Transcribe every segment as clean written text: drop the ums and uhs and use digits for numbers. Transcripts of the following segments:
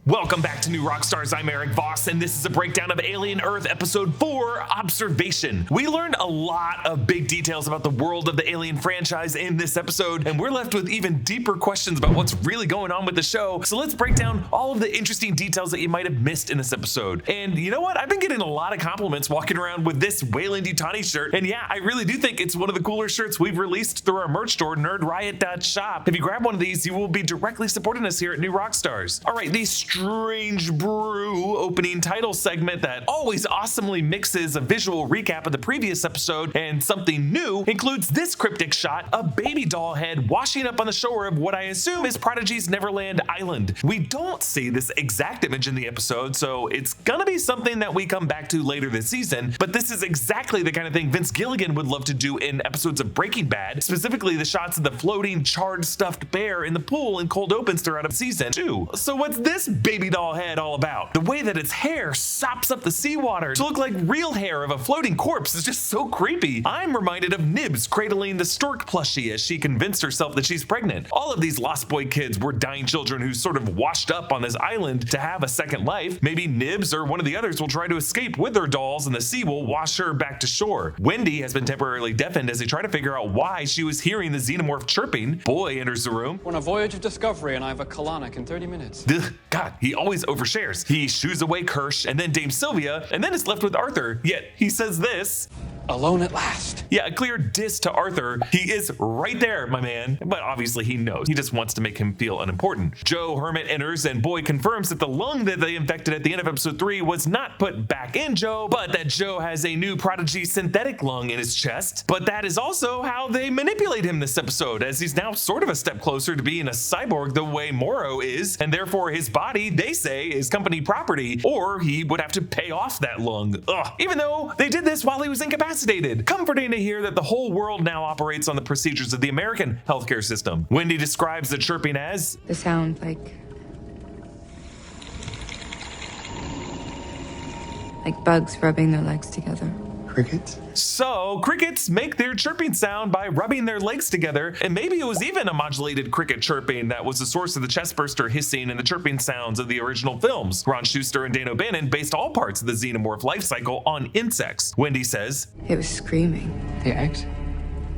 Welcome back to New Rockstars. I'm Erik Voss, and this is a breakdown of Alien Earth Episode 4, Observation. We learned a lot of big details about the world of the Alien franchise in this episode, and we're left with even deeper questions about what's really going on with the show. So let's break down all of the interesting details that you might have missed in this episode. And you know what? I've been getting a lot of compliments walking around with this Weyland-Yutani shirt, and yeah, I really do think it's one of the cooler shirts we've released through our merch store, nerdriot.shop. If you grab one of these, you will be directly supporting us here at New Rockstars. All right, these Strange Brew opening title segment that always awesomely mixes a visual recap of the previous episode and something new includes this cryptic shot of baby doll head washing up on the shore of what I assume is Prodigy's Neverland Island. We don't see this exact image in the episode, so it's gonna be something that we come back to later this season, but this is exactly the kind of thing Vince Gilligan would love to do in episodes of Breaking Bad, specifically the shots of the floating charred stuffed bear in the pool in cold opens throughout season 2. So what's this baby doll head all about? The way that its hair sops up the seawater to look like real hair of a floating corpse is just so creepy. I'm reminded of Nibs cradling the stork plushie as she convinced herself that she's pregnant. All of these Lost Boy kids were dying children who sort of washed up on this island to have a second life. Maybe Nibs or one of the others will try to escape with their dolls and the sea will wash her back to shore. Wendy has been temporarily deafened as they try to figure out why she was hearing the xenomorph chirping. Boy enters the room. We're on a voyage of discovery and I have a colonic in 30 minutes. Ugh, God, he always overshares. He shoos away Kirsch and then Dame Sylvia and then is left with Arthur, yet he says this. Alone at last. Yeah, a clear diss to Arthur. He is right there, my man. But obviously he knows. He just wants to make him feel unimportant. Joe Hermit enters and Boy confirms that the lung that they infected at the end of episode 3 was not put back in Joe, but that Joe has a new Prodigy synthetic lung in his chest. But that is also how they manipulate him this episode, as he's now sort of a step closer to being a cyborg the way Morrow is, and therefore his body, they say, is company property, or he would have to pay off that lung. Ugh. Even though they did this while he was incapacitated. Comforting to hear that the whole world now operates on the procedures of the American healthcare system. Wendy describes the chirping as the sound like bugs rubbing their legs together. Crickets? So, crickets make their chirping sound by rubbing their legs together, and maybe it was even a modulated cricket chirping that was the source of the chestburster hissing and the chirping sounds of the original films. Ron Schuster and Dan O'Bannon based all parts of the xenomorph life cycle on insects. Wendy says, it was screaming. The eggs?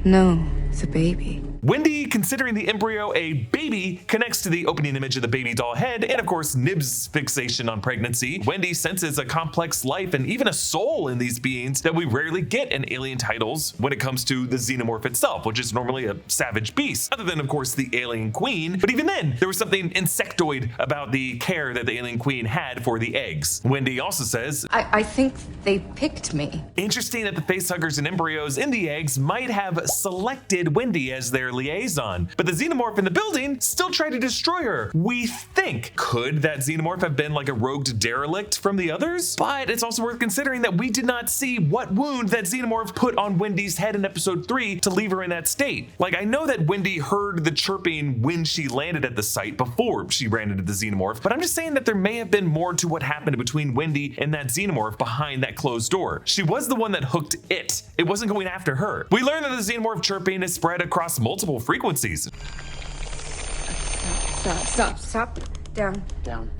No, it's a baby. Wendy, considering the embryo a baby, connects to the opening image of the baby doll head and of course Nibs' fixation on pregnancy. Wendy senses a complex life and even a soul in these beings that we rarely get in Alien titles when it comes to the xenomorph itself, which is normally a savage beast, other than of course the alien queen. But even then, there was something insectoid about the care that the alien queen had for the eggs. Wendy also says, I think they picked me. Interesting that the facehuggers and embryos in the eggs might have selected Wendy as their liaison, but the xenomorph in the building still tried to destroy her. We think. Could that xenomorph have been like a rogue derelict from the others? But it's also worth considering that we did not see what wound that xenomorph put on Wendy's head in episode 3 to leave her in that state. Like, I know that Wendy heard the chirping when she landed at the site before she ran into the xenomorph, but I'm just saying that there may have been more to what happened between Wendy and that xenomorph behind that closed door. She was the one that hooked it. It wasn't going after her. We learned that the xenomorph chirping is spread across multiple frequencies. Stop. Down.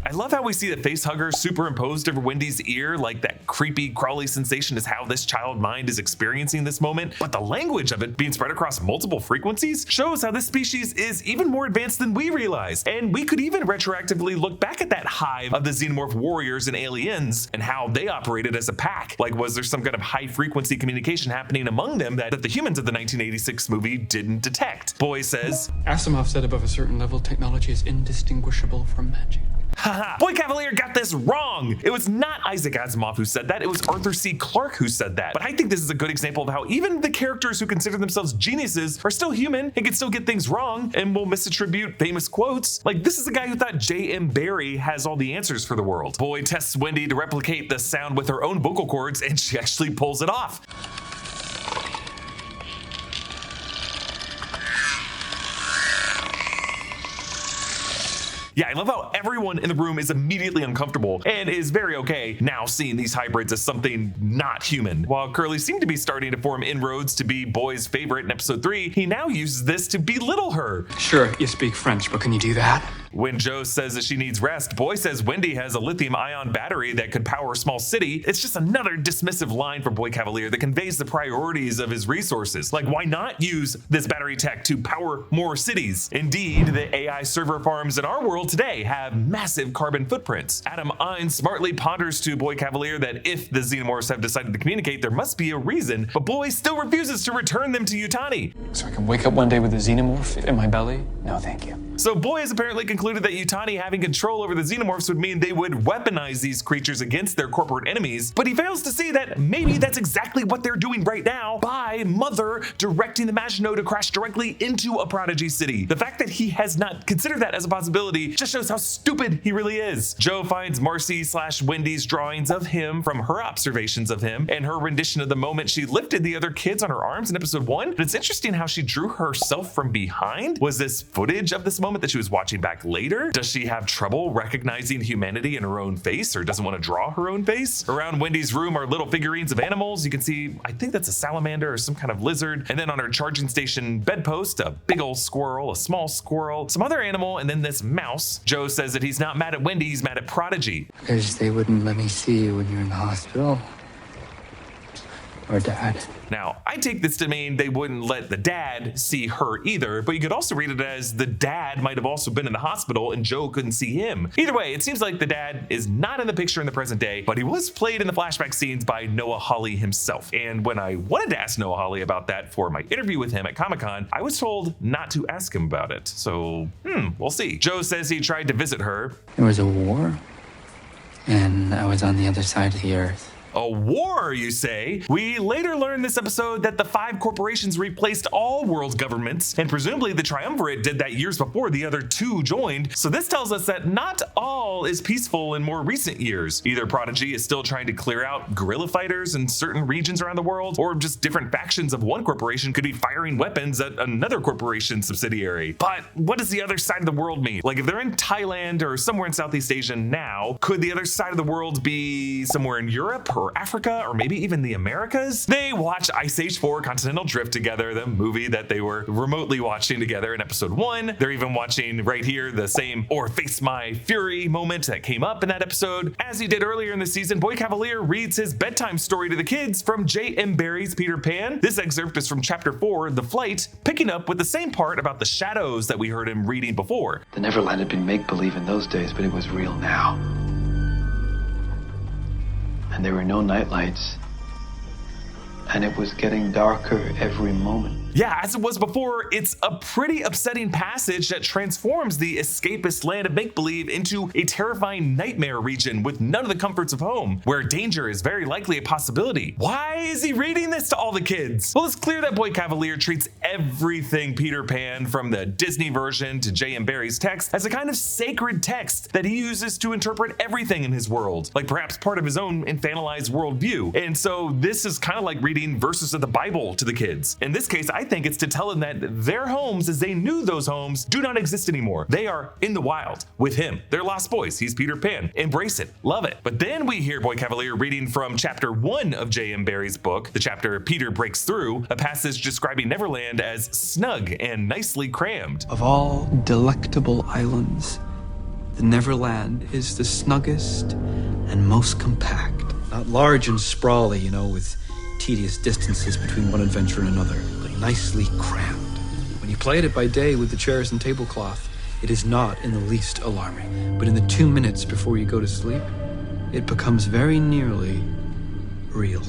I love how we see the facehugger superimposed over Wendy's ear, like that creepy crawly sensation is how this child mind is experiencing this moment, but the language of it being spread across multiple frequencies shows how this species is even more advanced than we realize. And we could even retroactively look back at that hive of the xenomorph warriors and aliens and how they operated as a pack. Like, was there some kind of high frequency communication happening among them that the humans of the 1986 movie didn't detect? Boy says, Asimov said above a certain level, technology is indistinguishable from magic. Haha, Boy Cavalier got this wrong. It was not Isaac Asimov who said that, it was Arthur C. Clarke who said that. But I think this is a good example of how even the characters who consider themselves geniuses are still human and can still get things wrong and will misattribute famous quotes. Like, this is a guy who thought J.M. Barrie has all the answers for the world. Boy tests Wendy to replicate the sound with her own vocal cords and she actually pulls it off. Yeah, I love how everyone in the room is immediately uncomfortable and is very okay now seeing these hybrids as something not human. While Curly seemed to be starting to form inroads to be Boy's favorite in episode 3, he now uses this to belittle her. Sure, you speak French, but can you do that? When Joe says that she needs rest, Boy says Wendy has a lithium-ion battery that could power a small city. It's just another dismissive line from Boy Cavalier that conveys the priorities of his resources. Like, why not use this battery tech to power more cities? Indeed, the AI server farms in our world today have massive carbon footprints. Adam Ein smartly ponders to Boy Cavalier that if the xenomorphs have decided to communicate, there must be a reason, but Boy still refuses to return them to Yutani. So I can wake up one day with a xenomorph in my belly? No, thank you. So Boy has apparently concluded that Yutani having control over the xenomorphs would mean they would weaponize these creatures against their corporate enemies, but he fails to see that maybe that's exactly what they're doing right now by Mother directing the Maginot to crash directly into a Prodigy city. The fact that he has not considered that as a possibility just shows how stupid he really is. Joe finds Marcy/Wendy's drawings of him from her observations of him and her rendition of the moment she lifted the other kids on her arms in episode 1. But it's interesting how she drew herself from behind. Was this footage of this moment that she was watching back later? Does she have trouble recognizing humanity in her own face, or doesn't want to draw her own face? Around Wendy's room are little figurines of animals. You can see, I think that's a salamander or some kind of lizard. And then on her charging station bedpost, a big old squirrel, a small squirrel, some other animal, and then this mouse. Joe says that he's not mad at Wendy, he's mad at Prodigy. Because they wouldn't let me see you when you're in the hospital. Or Dad. Now, I take this to mean they wouldn't let the dad see her either, but you could also read it as the dad might have also been in the hospital and Joe couldn't see him. Either way, it seems like the dad is not in the picture in the present day, but he was played in the flashback scenes by Noah Hawley himself. And when I wanted to ask Noah Hawley about that for my interview with him at Comic-Con, I was told not to ask him about it. So, we'll see. Joe says he tried to visit her. There was a war, and I was on the other side of the earth. A war, you say? We later learn this episode that the 5 corporations replaced all world governments, and presumably the Triumvirate did that years before the other 2 joined. So this tells us that not all is peaceful in more recent years. Either Prodigy is still trying to clear out guerrilla fighters in certain regions around the world, or just different factions of one corporation could be firing weapons at another corporation subsidiary. But what does the other side of the world mean? Like, if they're in Thailand or somewhere in Southeast Asia now, could the other side of the world be somewhere in Europe or Africa, or maybe even the Americas? They watch Ice Age 4 Continental Drift together, the movie that they were remotely watching together in episode 1. They're even watching right here the same "or face my fury" moment that came up in that episode. As he did earlier in the season, Boy Cavalier reads his bedtime story to the kids from J.M. Barrie's Peter Pan. This excerpt is from chapter 4, The Flight, picking up with the same part about the shadows that we heard him reading before. The Neverland had been make-believe in those days, but it was real now. And there were no nightlights. And it was getting darker every moment. Yeah, as it was before, it's a pretty upsetting passage that transforms the escapist land of make-believe into a terrifying nightmare region with none of the comforts of home, where danger is very likely a possibility. Why is he reading this to all the kids? Well, it's clear that Boy Cavalier treats everything Peter Pan, from the Disney version to J.M. Barrie's text, as a kind of sacred text that he uses to interpret everything in his world, like perhaps part of his own infantilized worldview. And so this is kind of like reading verses of the Bible to the kids. In this case, I think it's to tell them that their homes, as they knew those homes, do not exist anymore. They are in the wild with him. They're lost boys. He's Peter Pan. Embrace it. Love it. But then we hear Boy Cavalier reading from chapter 1 of J.M. Barrie's book, the chapter Peter Breaks Through, a passage describing Neverland as snug and nicely crammed. Of all delectable islands, the Neverland is the snuggest and most compact. Not large and sprawly, with tedious distances between one adventure and another, but nicely crammed. When you play at it by day with the chairs and tablecloth, it is not in the least alarming. But in the 2 minutes before you go to sleep, it becomes very nearly real.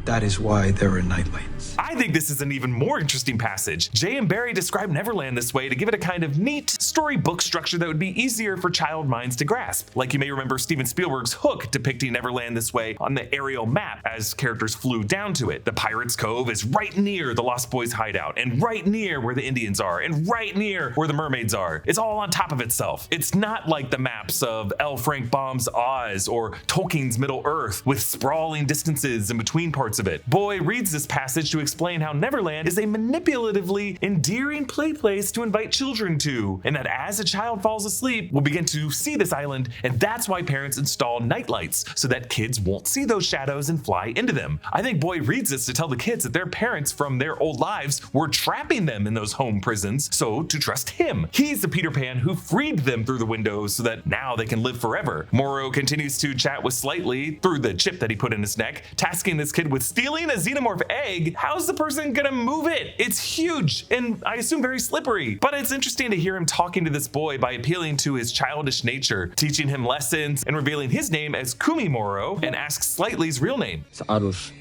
That is why there are nightlights. I think this is an even more interesting passage. J.M. Barrie described Neverland this way to give it a kind of neat storybook structure that would be easier for child minds to grasp. Like, you may remember Steven Spielberg's Hook depicting Neverland this way on the aerial map as characters flew down to it. The Pirates Cove is right near the Lost Boys hideout, and right near where the Indians are, and right near where the mermaids are. It's all on top of itself. It's not like the maps of L. Frank Baum's Oz or Tolkien's Middle Earth with sprawling distances in between parts parts of it. Boy reads this passage to explain how Neverland is a manipulatively endearing play place to invite children to, and that as a child falls asleep, we'll begin to see this island, and that's why parents install nightlights, so that kids won't see those shadows and fly into them. I think Boy reads this to tell the kids that their parents from their old lives were trapping them in those home prisons, so to trust him. He's the Peter Pan who freed them through the windows so that now they can live forever. Morrow continues to chat with Slightly through the chip that he put in his neck, tasking this kid with stealing a xenomorph egg. How's the person gonna move it? It's huge and I assume very slippery. But it's interesting to hear him talking to this boy by appealing to his childish nature, teaching him lessons and revealing his name as Kumi Morrow, and asks Slightly's real name. It's Arush.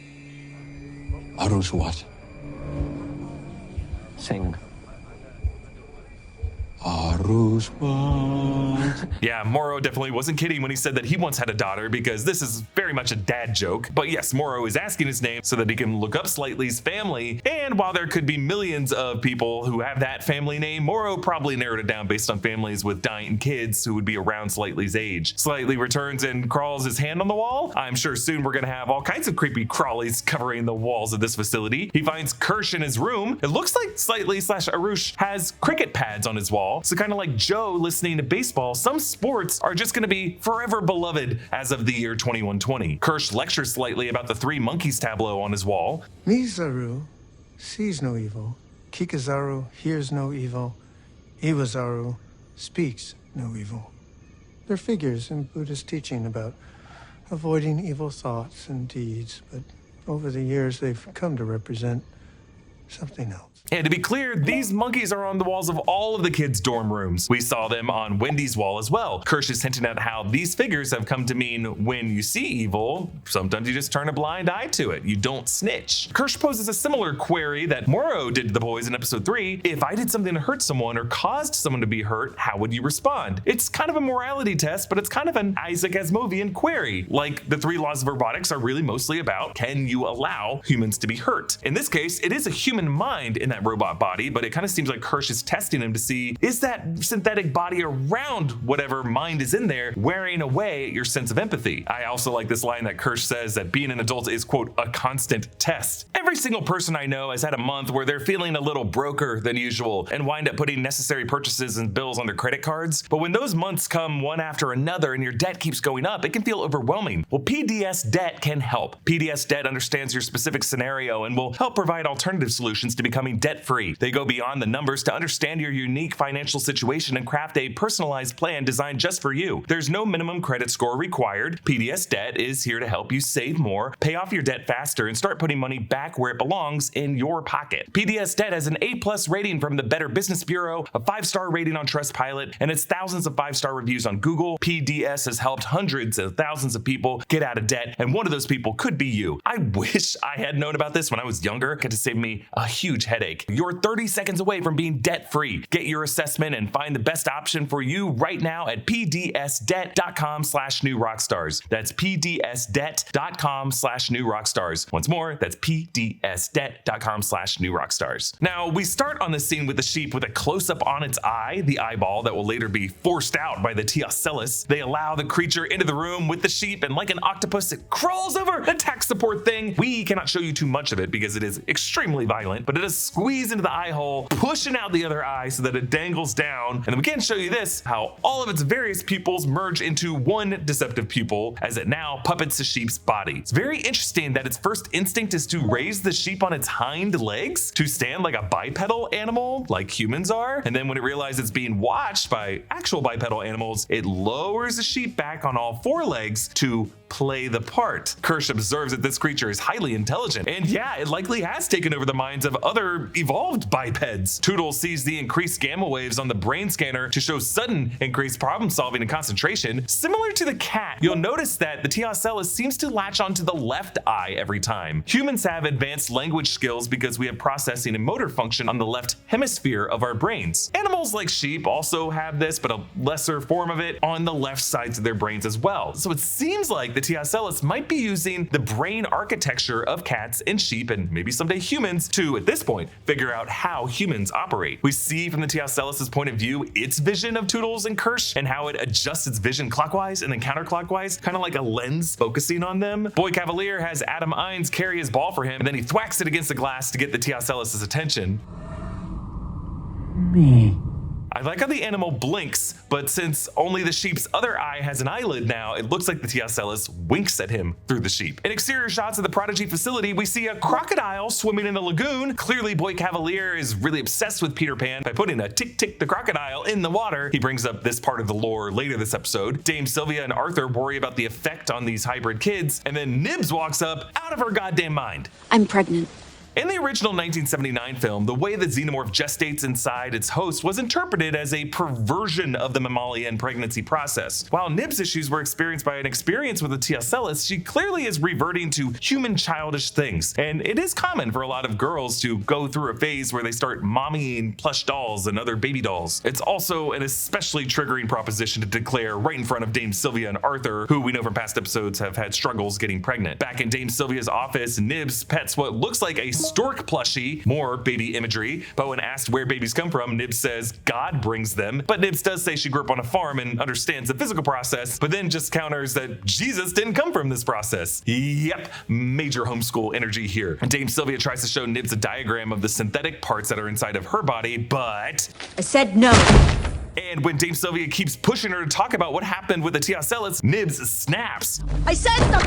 Arush what? Sing. Arush what? Yeah, Morrow definitely wasn't kidding when he said that he once had a daughter, because this is very much a dad joke. But yes, Morrow is asking his name so that he can look up Slightly's family, and while there could be millions of people who have that family name, Morrow probably narrowed it down based on families with dying kids who would be around Slightly's age. Slightly returns and crawls his hand on the wall. I'm sure soon we're gonna have all kinds of creepy crawlies covering the walls of this facility. He finds Kirsch in his room. It looks like Slightly/Arush has cricket pads on his wall, so kind of like Joe listening to baseball, some sports are just gonna be forever beloved as of the year 2120. Kirsch lectures Slightly about the Three Monkeys tableau on his wall. Mizaru sees no evil, Kikazaru hears no evil, Iwazaru speaks no evil. They're figures in Buddhist teaching about avoiding evil thoughts and deeds, but over the years they've come to represent something else. And to be clear, these monkeys are on the walls of all of the kids' dorm rooms. We saw them on Wendy's wall as well. Kirsch is hinting at how these figures have come to mean when you see evil, sometimes you just turn a blind eye to it. You don't snitch. Kirsch poses a similar query that Morrow did to the boys in episode 3. If I did something to hurt someone or caused someone to be hurt, how would you respond? It's kind of a morality test, but it's kind of an Isaac Asimovian query. Like the 3 laws of robotics are really mostly about, can you allow humans to be hurt? In this case, it is a human mind in that robot body, but it kind of seems like Kirsch is testing him to see, is that synthetic body around whatever mind is in there wearing away at your sense of empathy? I also like this line that Kirsch says that being an adult is, quote, a constant test. Every single person I know has had a month where they're feeling a little broker than usual and wind up putting necessary purchases and bills on their credit cards. But when those months come one after another and your debt keeps going up, it can feel overwhelming. Well, PDS Debt can help. PDS Debt understands your specific scenario and will help provide alternative solutions to becoming debt-free. They go beyond the numbers to understand your unique financial situation and craft a personalized plan designed just for you. There's no minimum credit score required. PDS Debt is here to help you save more, pay off your debt faster, and start putting money back where it belongs, in your pocket. PDS Debt has an A+ rating from the Better Business Bureau, a 5-star rating on Trustpilot, and its thousands of 5-star reviews on Google. PDS has helped hundreds of thousands of people get out of debt, and one of those people could be you. I wish I had known about this when I was younger. It could have saved me a huge headache. You're 30 seconds away from being debt-free. Get your assessment and find the best option for you right now at pdsdebt.com/newrockstars. That's pdsdebt.com/newrockstars. Once more, that's pdsdebt.com/newrockstars. Now, we start on the scene with the sheep with a close-up on its eye, the eyeball that will later be forced out by the Teocellus. They allow the creature into the room with the sheep, and like an octopus, it crawls over, attacks the poor thing. We cannot show you too much of it because it is extremely violent, but it does squeeze into the eye hole, pushing out the other eye so that it dangles down. And then we can show you this, how all of its various pupils merge into one deceptive pupil as it now puppets the sheep's body. It's very interesting that its first instinct is to raise the sheep on its hind legs to stand like a bipedal animal, like humans are. And then when it realizes it's being watched by actual bipedal animals, it lowers the sheep back on all 4 legs to play the part. Kirsch observes that this creature is highly intelligent, and yeah, it likely has taken over the minds of other evolved bipeds. Toodles sees the increased gamma waves on the brain scanner to show sudden increased problem solving and concentration. Similar to the cat, you'll notice that the Teocellus seems to latch onto the left eye every time. Humans have advanced language skills because we have processing and motor function on the left hemisphere of our brains. Animals like sheep also have this, but a lesser form of it on the left sides of their brains as well. So it seems like the TSLS might be using the brain architecture of cats and sheep and maybe someday humans to, at this point, figure out how humans operate. We see from the TSLS's point of view its vision of Toodles and Kirsch and how it adjusts its vision clockwise and then counterclockwise, kind of like a lens focusing on them. Boy Cavalier has Adam Ines carry his ball for him and then he thwacks it against the glass to get the TSLS's attention. Me. I like how the animal blinks, but since only the sheep's other eye has an eyelid now, it looks like the TSLS winks at him through the sheep. In exterior shots of the Prodigy facility, we see a crocodile swimming in the lagoon. Clearly, Boy Cavalier is really obsessed with Peter Pan by putting a tick-tick the crocodile in the water. He brings up this part of the lore later this episode. Dame Sylvia and Arthur worry about the effect on these hybrid kids, and then Nibs walks up out of her goddamn mind. I'm pregnant. In the original 1979 film, the way the xenomorph gestates inside its host was interpreted as a perversion of the mammalian pregnancy process. While Nib's issues were experienced by an experience with the TSLS, she clearly is reverting to human childish things. And it is common for a lot of girls to go through a phase where they start mommying plush dolls and other baby dolls. It's also an especially triggering proposition to declare right in front of Dame Sylvia and Arthur, who we know from past episodes have had struggles getting pregnant. Back in Dame Sylvia's office, Nibs pets what looks like a stork plushie, more baby imagery, but when asked where babies come from, Nibs says God brings them. But Nibs does say she grew up on a farm and understands the physical process, but then just counters that Jesus didn't come from this process. Yep, major homeschool energy here. And Dame Sylvia tries to show Nibs a diagram of the synthetic parts that are inside of her body, but I said no. And when Dame Sylvia keeps pushing her to talk about what happened with the TSLS, Nibs snaps. I said the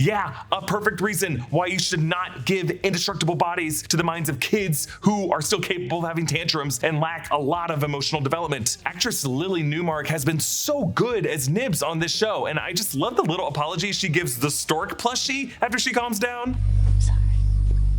Yeah, a perfect reason why you should not give indestructible bodies to the minds of kids who are still capable of having tantrums and lack a lot of emotional development. Actress Lily Newmark has been so good as Nibs on this show, and I just love the little apology she gives the stork plushie after she calms down.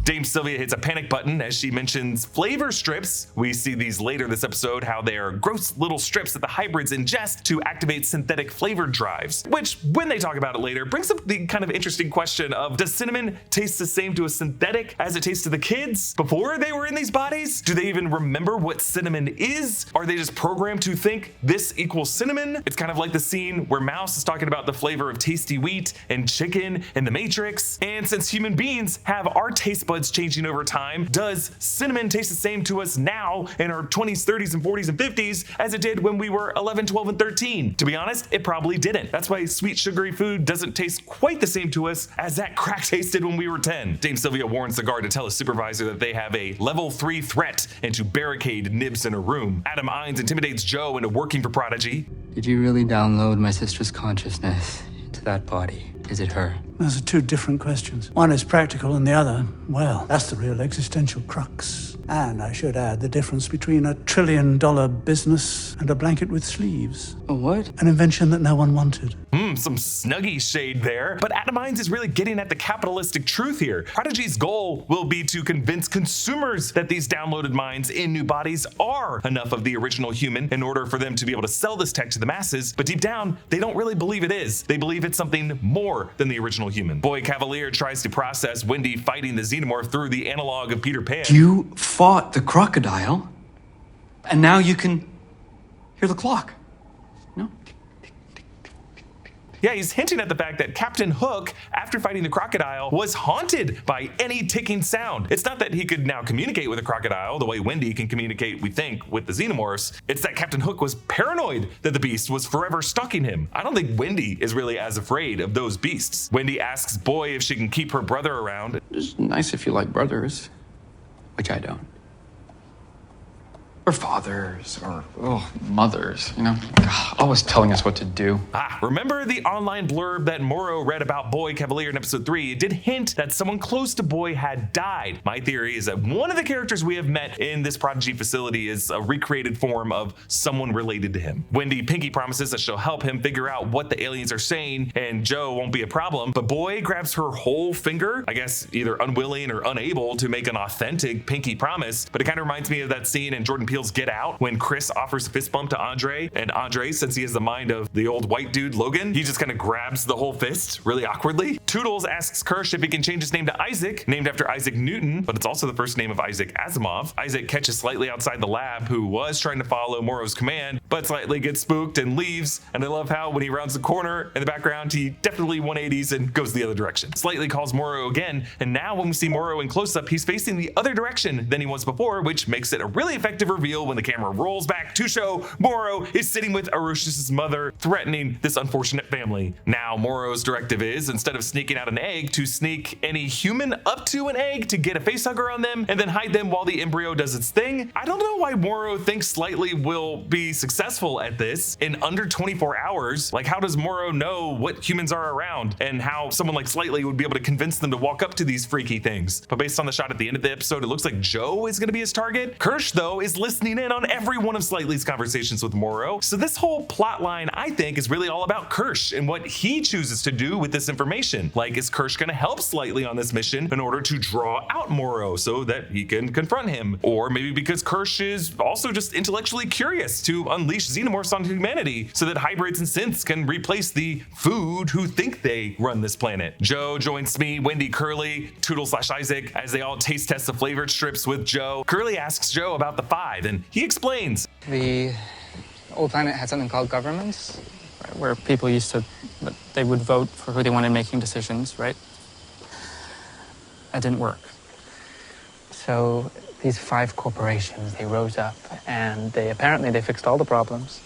Dame Sylvia hits a panic button as she mentions flavor strips. We see these later this episode, how they are gross little strips that the hybrids ingest to activate synthetic flavor drives, which, when they talk about it later, brings up the kind of interesting question of, does cinnamon taste the same to a synthetic as it tastes to the kids before they were in these bodies? Do they even remember what cinnamon is? Are they just programmed to think this equals cinnamon? It's kind of like the scene where Mouse is talking about the flavor of tasty wheat and chicken in The Matrix. And since human beings have our taste buds changing over time, does cinnamon taste the same to us now in our 20s, 30s, and 40s and 50s as it did when we were 11, 12, and 13? To be honest, it probably didn't. That's why sweet, sugary food doesn't taste quite the same to us as that crack tasted when we were 10. Dame Sylvia warns the guard to tell his supervisor that they have a level 3 threat and to barricade Nibs in a room. Adam Ines intimidates Joe into working for Prodigy. Did you really download my sister's consciousness into that body? Is it her? Those are two different questions. One is practical and the other, well, that's the real existential crux. And I should add the difference between $1 trillion business and a blanket with sleeves. A what? An invention that no one wanted. Some Snuggie shade there. But Adam Ines is really getting at the capitalistic truth here. Prodigy's goal will be to convince consumers that these downloaded minds in new bodies are enough of the original human in order for them to be able to sell this tech to the masses. But deep down, they don't really believe it is. They believe it's something more than the original human. Boy Cavalier tries to process Wendy fighting the xenomorph through the analog of Peter Pan. You fought the crocodile, and now you can hear the clock. No? Yeah, he's hinting at the fact that Captain Hook, after fighting the crocodile, was haunted by any ticking sound. It's not that he could now communicate with a crocodile the way Wendy can communicate, we think, with the xenomorphs. It's that Captain Hook was paranoid that the beast was forever stalking him. I don't think Wendy is really as afraid of those beasts. Wendy asks Boy if she can keep her brother around. It's nice if you like brothers, which I don't. Or fathers, or mothers, you know? Always telling us what to do. Remember the online blurb that Morrow read about Boy Cavalier in episode 3? It did hint that someone close to Boy had died. My theory is that one of the characters we have met in this Prodigy facility is a recreated form of someone related to him. Wendy Pinky promises that she'll help him figure out what the aliens are saying, and Joe won't be a problem, but Boy grabs her whole finger, I guess either unwilling or unable to make an authentic Pinky promise, but it kind of reminds me of that scene in Jordan Peele's yells "get out" when Chris offers a fist bump to Andre, and Andre, since he has the mind of the old white dude Logan, he just kind of grabs the whole fist really awkwardly. Toodles asks Kirsch if he can change his name to Isaac, named after Isaac Newton, but it's also the first name of Isaac Asimov. Isaac catches Slightly outside the lab, who was trying to follow Morrow's command, but Slightly gets spooked and leaves, and I love how when he rounds the corner in the background, he definitely 180s and goes the other direction. Slightly calls Morrow again, and now when we see Morrow in close-up, he's facing the other direction than he was before, which makes it a really effective reveal when the camera rolls back to show Morrow is sitting with Arush's mother, threatening this unfortunate family. Now Morrow's directive is, instead of sneaking out an egg, to sneak any human up to an egg to get a facehugger on them and then hide them while the embryo does its thing. I don't know why Morrow thinks Slightly will be successful at this in under 24 hours. Like, how does Morrow know what humans are around and how someone like Slightly would be able to convince them to walk up to these freaky things? But based on the shot at the end of the episode, it looks like Joe is going to be his target. Kirsch, though, is listening in on every one of Slightly's conversations with Morrow. So this whole plot line, I think, is really all about Kirsch and what he chooses to do with this information. Like, is Kirsch going to help Slightly on this mission in order to draw out Morrow so that he can confront him? Or maybe because Kirsch is also just intellectually curious to unleash xenomorphs on humanity so that hybrids and synths can replace the food who think they run this planet. Joe joins me, Wendy, Curly, Toodle/Isaac as they all taste test the flavored strips with Joe. Curly asks Joe about the 5, and he explains. The old planet had something called governments, where people used to, they would vote for who they wanted making decisions, right? That didn't work. So these 5 corporations, they rose up and they fixed all the problems.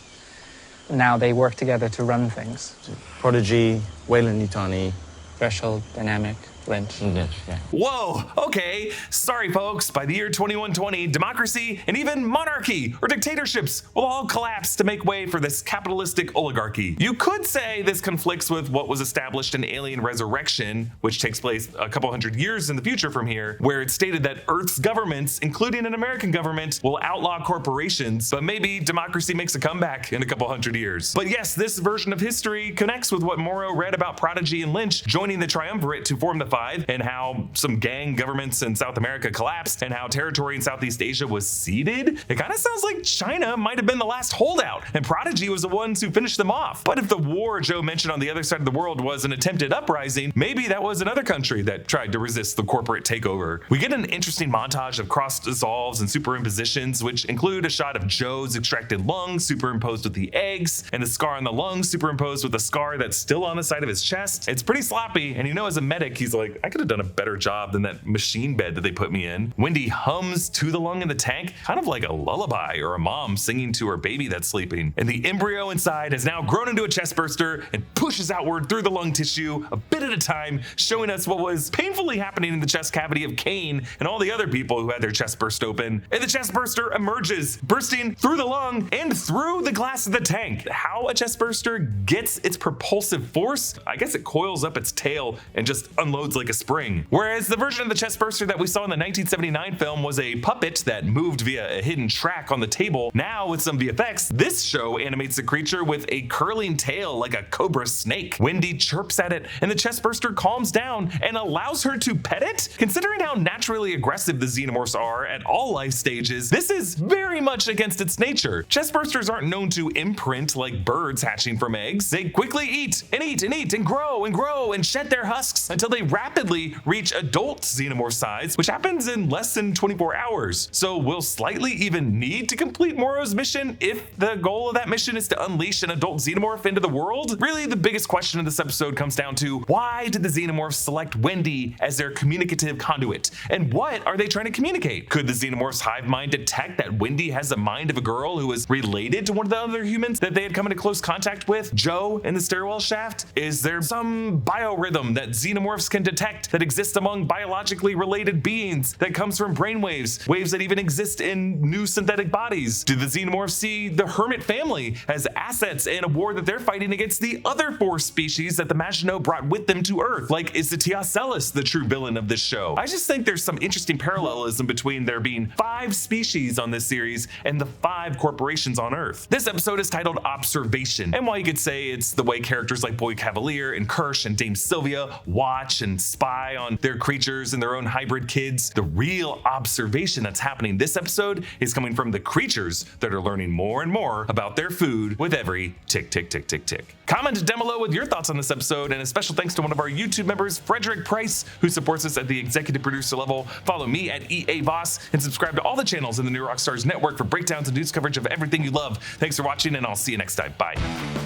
Now they work together to run things. Prodigy, Weyland-Yutani, Threshold, Dynamic, Lynch. Yes, yeah. Whoa, okay. Sorry, folks. By the year 2120, democracy and even monarchy or dictatorships will all collapse to make way for this capitalistic oligarchy. You could say this conflicts with what was established in Alien Resurrection, which takes place a couple hundred years in the future from here, where it's stated that Earth's governments, including an American government, will outlaw corporations, but maybe democracy makes a comeback in a couple hundred years. But yes, this version of history connects with what Morrow read about Prodigy and Lynch joining the Triumvirate to form the 5, and how some gang governments in South America collapsed, and how territory in Southeast Asia was ceded. It kind of sounds like China might have been the last holdout, and Prodigy was the ones who finished them off. But if the war Joe mentioned on the other side of the world was an attempted uprising, maybe that was another country that tried to resist the corporate takeover. We get an interesting montage of cross-dissolves and superimpositions, which include a shot of Joe's extracted lung superimposed with the eggs, and the scar on the lung superimposed with a scar that's still on the side of his chest. It's pretty sloppy, and as a medic, he's like, I could have done a better job than that machine bed that they put me in. Wendy hums to the lung in the tank, kind of like a lullaby or a mom singing to her baby that's sleeping. And the embryo inside has now grown into a chest burster and pushes outward through the lung tissue a bit at a time, showing us what was painfully happening in the chest cavity of Kane and all the other people who had their chest burst open. And the chest burster emerges, bursting through the lung and through the glass of the tank. How a chest burster gets its propulsive force? I guess it coils up its tail and just unloads like a spring. Whereas the version of the chest burster that we saw in the 1979 film was a puppet that moved via a hidden track on the table. Now with some VFX, this show animates the creature with a curling tail like a cobra snake. Wendy chirps at it and the chest burster calms down and allows her to pet it. Considering how naturally aggressive the xenomorphs are at all life stages, this is very much against its nature. Chest bursters aren't known to imprint like birds hatching from eggs. They quickly eat and eat and eat and grow and shed their husks until they rapidly reach adult xenomorph size, which happens in less than 24 hours. So will Slightly even need to complete Morrow's mission if the goal of that mission is to unleash an adult xenomorph into the world? Really, the biggest question of this episode comes down to, why did the xenomorphs select Wendy as their communicative conduit? And what are they trying to communicate? Could the xenomorph's hive mind detect that Wendy has the mind of a girl who is related to one of the other humans that they had come into close contact with, Joe, in the stairwell shaft? Is there some biorhythm that xenomorphs can detect that exists among biologically related beings that comes from brainwaves, waves that even exist in new synthetic bodies? Do the xenomorphs see the Hermit family as assets in a war that they're fighting against the other 4 species that the Maginot brought with them to Earth? Like, is the Teocellus the true villain of this show? I just think there's some interesting parallelism between there being 5 species on this series and the 5 corporations on Earth. This episode is titled Observation, and while you could say it's the way characters like Boy Cavalier and Kirsch and Dame Sylvia watch and spy on their creatures and their own hybrid kids. The real observation that's happening this episode is coming from the creatures that are learning more and more about their food with every tick, tick, tick, tick, tick. Comment down below with your thoughts on this episode, and a special thanks to one of our YouTube members, Frederick Price, who supports us at the executive producer level. Follow me at EA Voss and subscribe to all the channels in the new Rockstars network for breakdowns and news coverage of everything you love. Thanks for watching, and I'll see you next time. Bye.